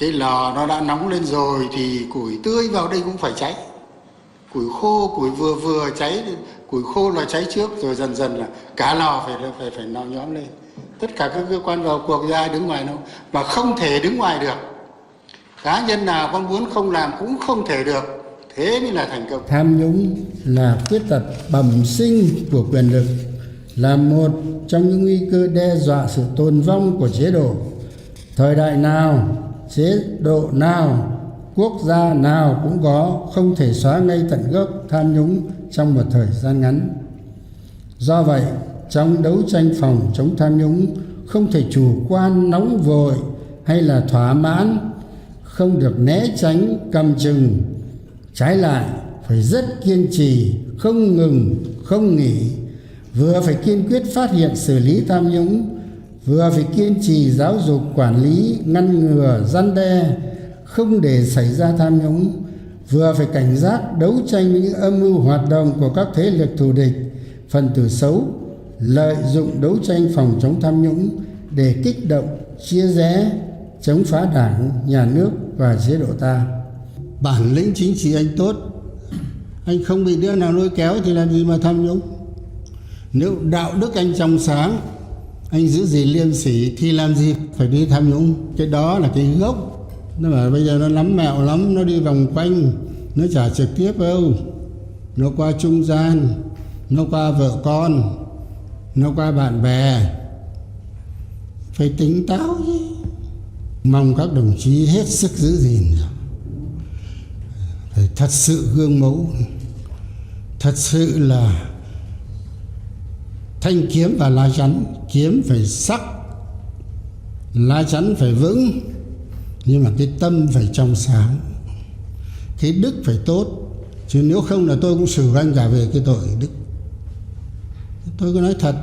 Cái lò nó đã nóng lên rồi thì củi tươi vào đây cũng phải cháy. Củi khô, củi vừa vừa cháy, củi khô là cháy trước, rồi dần dần là cả lò phải nò nhóm lên. Tất cả các cơ quan vào cuộc ra đứng ngoài đâu, mà không thể đứng ngoài được. Cá nhân nào con muốn không làm cũng không thể được, thế mới là thành công. Tham nhũng là khuyết tật bẩm sinh của quyền lực, là một trong những nguy cơ đe dọa sự tồn vong của chế độ. Thời đại nào, chế độ nào, quốc gia nào cũng có, không thể xóa ngay tận gốc tham nhũng trong một thời gian ngắn. Do vậy, trong đấu tranh phòng chống tham nhũng, không thể chủ quan nóng vội hay là thỏa mãn, không được né tránh cầm chừng. Trái lại, phải rất kiên trì, không ngừng, không nghỉ, vừa phải kiên quyết phát hiện xử lý tham nhũng, vừa phải kiên trì giáo dục quản lý, ngăn ngừa, răn đe, không để xảy ra tham nhũng, vừa phải cảnh giác đấu tranh với những âm mưu hoạt động của các thế lực thù địch, phần tử xấu, lợi dụng đấu tranh phòng chống tham nhũng để kích động, chia rẽ, chống phá Đảng, Nhà nước và chế độ ta. Bản lĩnh chính trị anh tốt, anh không bị đứa nào lôi kéo thì làm gì mà tham nhũng. Nếu đạo đức anh trong sáng, anh giữ gìn liêm sỉ thì làm gì phải đi tham nhũng. Cái đó là cái gốc. Nó bảo bây giờ nó lắm mẹo lắm, nó đi vòng quanh, nó chả trực tiếp đâu, nó qua trung gian, nó qua vợ con, nó qua bạn bè. Phải tỉnh táo chứ. Mong các đồng chí hết sức giữ gìn, phải thật sự gương mẫu, thật sự là thanh kiếm và lá chắn. Kiếm phải sắc, lá chắn phải vững, nhưng mà cái tâm phải trong sáng, cái đức phải tốt. Chứ nếu không là tôi cũng xử anh cả về cái tội đức. Tôi có nói thật,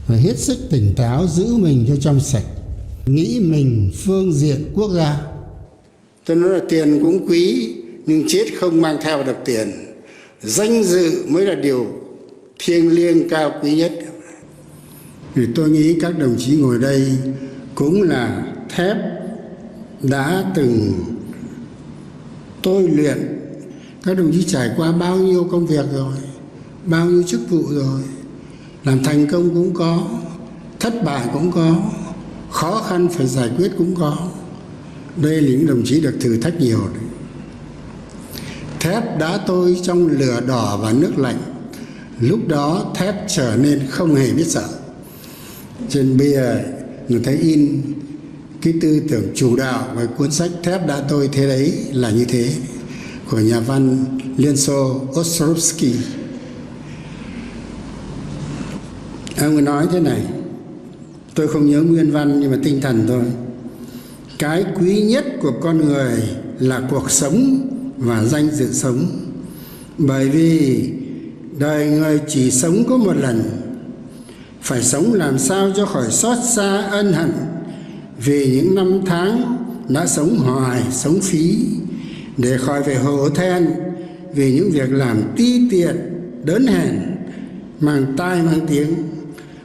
phải hết sức tỉnh táo, giữ mình cho trong sạch, nghĩ mình phương diện quốc gia. Tôi nói là tiền cũng quý, nhưng chết không mang theo được tiền. Danh dự mới là điều thiêng liêng cao quý nhất. Vì tôi nghĩ các đồng chí ngồi đây cũng là thép đã từng tôi luyện. Các đồng chí trải qua bao nhiêu công việc rồi, bao nhiêu chức vụ rồi, làm thành công cũng có, thất bại cũng có, khó khăn phải giải quyết cũng có. Đây là những đồng chí được thử thách nhiều đấy. Thép đã tôi trong lửa đỏ và nước lạnh, lúc đó thép trở nên không hề biết sợ. Trên bìa người thấy in cái tư tưởng chủ đạo và cuốn sách Thép đã tôi thế đấy là như thế, của nhà văn Liên Xô Ostrovsky. Ông ấy nói thế này, tôi không nhớ nguyên văn nhưng mà tinh thần thôi: cái quý nhất của con người là cuộc sống và danh dự sống, bởi vì đời người chỉ sống có một lần. Phải sống làm sao cho khỏi xót xa ân hận vì những năm tháng đã sống hoài, sống phí, để khỏi phải hổ thẹn vì những việc làm ti tiện, đớn hèn, mang tai mang tiếng,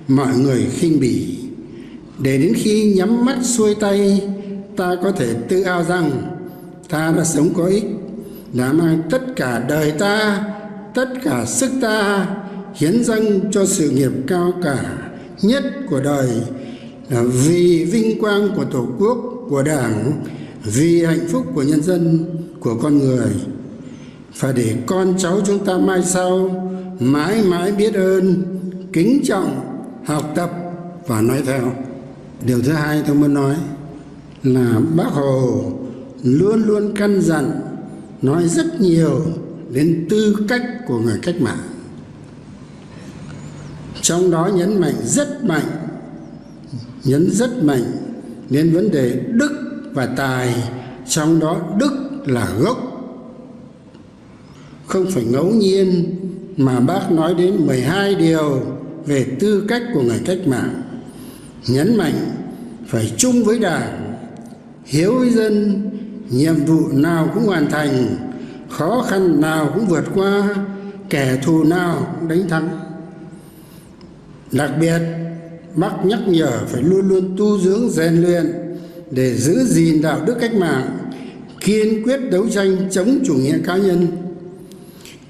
mọi người khinh bỉ. Để đến khi nhắm mắt xuôi tay, ta có thể tự ao rằng ta đã sống có ích, đã mang tất cả đời ta, tất cả sức ta hiến dâng cho sự nghiệp cao cả nhất của đời, là vì vinh quang của Tổ quốc, của Đảng, vì hạnh phúc của nhân dân, của con người. Phải để con cháu chúng ta mai sau mãi mãi biết ơn, kính trọng, học tập và nói theo. Điều thứ hai tôi muốn nói là Bác Hồ luôn luôn căn dặn, nói rất nhiều đến tư cách của người cách mạng. Trong đó nhấn rất mạnh đến vấn đề đức và tài, trong đó đức là gốc. Không phải ngẫu nhiên mà Bác nói đến 12 điều về tư cách của người cách mạng. Nhấn mạnh phải chung với Đảng, hiếu với dân, nhiệm vụ nào cũng hoàn thành, khó khăn nào cũng vượt qua, kẻ thù nào cũng đánh thắng. Đặc biệt, Bác nhắc nhở phải luôn luôn tu dưỡng rèn luyện để giữ gìn đạo đức cách mạng, kiên quyết đấu tranh chống chủ nghĩa cá nhân,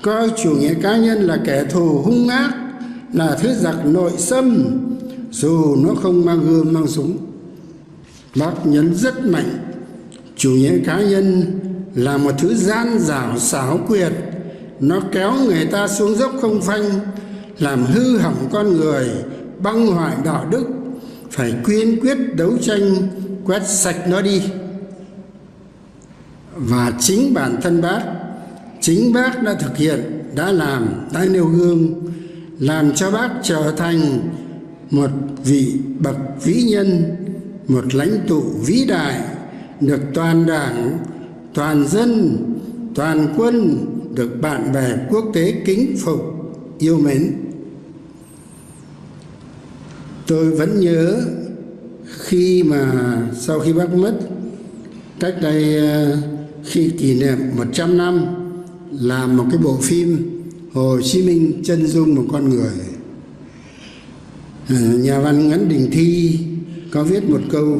coi chủ nghĩa cá nhân là kẻ thù hung ác, là thứ giặc nội xâm, dù nó không mang gươm mang súng. Bác nhấn rất mạnh, chủ nghĩa cá nhân là một thứ gian xảo xảo quyệt, nó kéo người ta xuống dốc không phanh, làm hư hỏng con người, băng hoại đạo đức, phải kiên quyết đấu tranh quét sạch nó đi. Và chính bản thân bác đã thực hiện, đã làm, đã nêu gương, làm cho bác trở thành một vị bậc vĩ nhân, một lãnh tụ vĩ đại, được toàn đảng, toàn dân, toàn quân, được bạn bè quốc tế kính phục, yêu mến. Tôi vẫn nhớ khi mà sau khi bác mất, cách đây khi kỷ niệm 100 năm, làm một cái bộ phim Hồ Chí Minh chân dung một con người. Nhà văn Nguyễn Đình Thi có viết một câu: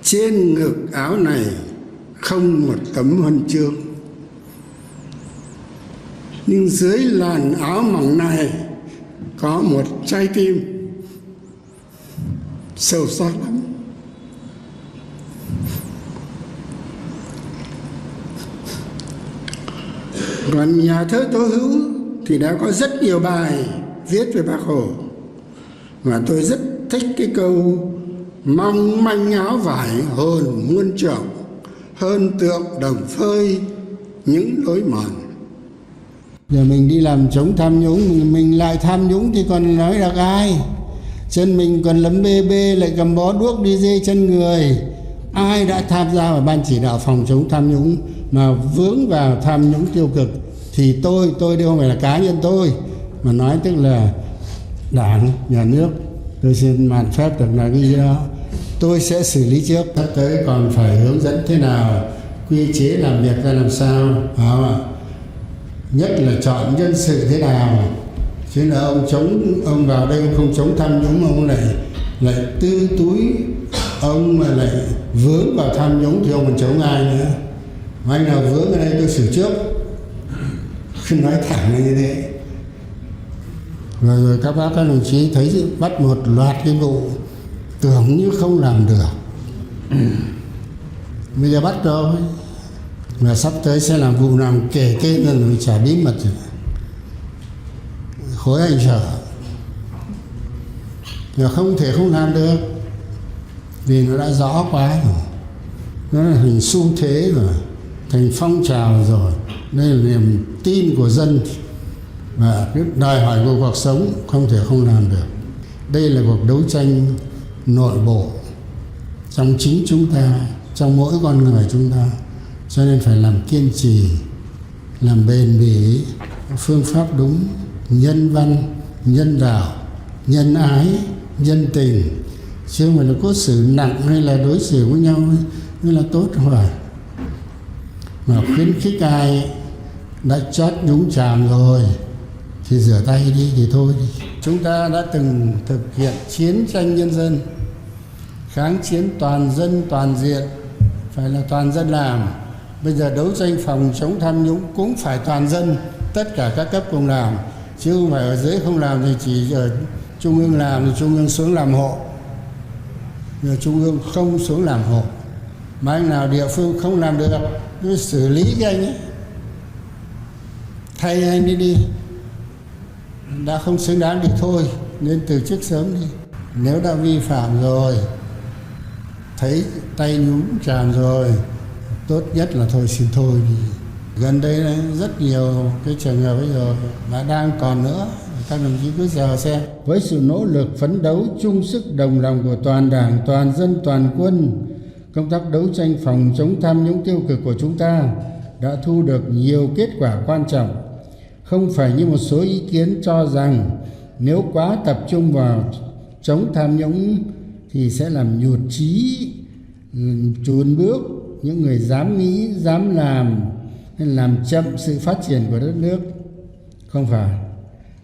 trên ngực áo này không một tấm huân chương, nhưng dưới làn áo mỏng này có một trái tim sâu sắc lắm. Còn nhà thơ Tố Hữu thì đã có rất nhiều bài viết về Bác Hồ, và tôi rất thích cái câu: mong manh áo vải hồn muôn trọng, hơn tượng đồng phơi những lối mòn. Giờ mình đi làm chống tham nhũng, mình lại tham nhũng thì còn nói được ai? Chân mình còn lấm bê bê, lại cầm bó đuốc đi dê chân người. Ai đã tham gia vào ban chỉ đạo phòng chống tham nhũng mà vướng vào tham nhũng tiêu cực thì tôi đây không phải là cá nhân tôi, mà nói tức là Đảng, Nhà nước. Tôi xin mạn phép được nói cái đó, tôi sẽ xử lý trước. Sắp tới còn phải hướng dẫn thế nào, quy chế làm việc ra làm sao, nhất là chọn nhân sự thế nào. Chứ là ông vào đây không chống tham nhũng, ông lại tư túi, ông mà lại vướng vào tham nhũng thì ông còn chống ai nữa. Mà anh nào vướng ở đây tôi xử trước, không nói thẳng là như thế. Rồi các bác các đồng chí thấy bắt một loạt cái vụ tưởng như không làm được, bây giờ bắt rồi, mà sắp tới sẽ làm vụ nào kể tên rồi chả bí mật rồi. Khối anh sợ, mà không thể không làm được, vì nó đã rõ quá rồi, nó là thành xu thế rồi, thành phong trào rồi. Đây là niềm tin của dân và đòi hỏi của cuộc sống, không thể không làm được. Đây là cuộc đấu tranh nội bộ trong chính chúng ta, trong mỗi con người chúng ta, cho nên phải làm kiên trì, làm bền bỉ, phương pháp đúng, nhân văn, nhân đạo, nhân ái, nhân tình, chứ không phải là cốt xử nặng hay là đối xử với nhau như là tốt rồi. Mà khuyến khích ai đã chót nhúng chàm rồi thì rửa tay đi thì thôi đi. Chúng ta đã từng thực hiện chiến tranh nhân dân, kháng chiến toàn dân toàn diện, phải là toàn dân làm. Bây giờ đấu tranh phòng chống tham nhũng cũng phải toàn dân, tất cả các cấp cùng làm, chứ không phải ở dưới không làm thì chỉ ở trung ương làm thì trung ương xuống làm hộ, rồi trung ương không xuống làm hộ. Mà anh nào địa phương không làm được cứ xử lý cái anh ấy, thay anh đi, đã không xứng đáng thì thôi, nên từ chức sớm đi. Nếu đã vi phạm rồi, thấy tay nhúng chàm rồi, tốt nhất là thôi xin thôi đi. Gần đây rất nhiều cái trường hợp ấy rồi, mà đang còn nữa, các đồng chí cứ chờ xem. Với sự nỗ lực phấn đấu chung sức đồng lòng của toàn Đảng, toàn dân, toàn quân, công tác đấu tranh phòng chống tham nhũng tiêu cực của chúng ta đã thu được nhiều kết quả quan trọng. Không phải như một số ý kiến cho rằng nếu quá tập trung vào chống tham nhũng thì sẽ làm nhụt chí, chùn bước những người dám nghĩ, dám làm, hay làm chậm sự phát triển của đất nước. Không phải,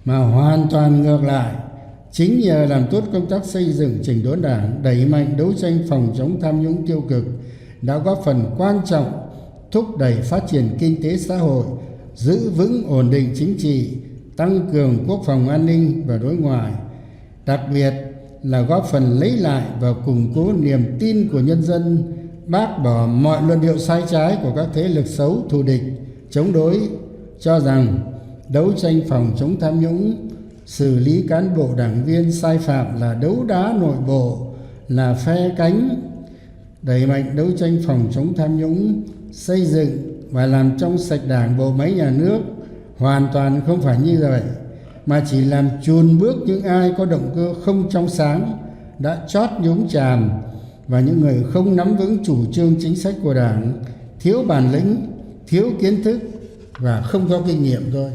mà hoàn toàn ngược lại, Chính nhờ làm tốt công tác xây dựng chỉnh đốn Đảng, đẩy mạnh đấu tranh phòng chống tham nhũng tiêu cực đã góp phần quan trọng thúc đẩy phát triển kinh tế xã hội, giữ vững ổn định chính trị, tăng cường quốc phòng an ninh và đối ngoại, đặc biệt là góp phần lấy lại và củng cố niềm tin của nhân dân, bác bỏ mọi luận điệu sai trái của các thế lực xấu thù địch chống đối, cho rằng đấu tranh phòng chống tham nhũng, xử lý cán bộ đảng viên sai phạm là đấu đá nội bộ, là phe cánh. Đẩy mạnh đấu tranh phòng chống tham nhũng, xây dựng và làm trong sạch Đảng, bộ máy nhà nước hoàn toàn không phải như vậy, mà chỉ làm chùn bước những ai có động cơ không trong sáng, đã chót nhúng chàm, và những người không nắm vững chủ trương chính sách của Đảng, thiếu bản lĩnh, thiếu kiến thức và không có kinh nghiệm thôi.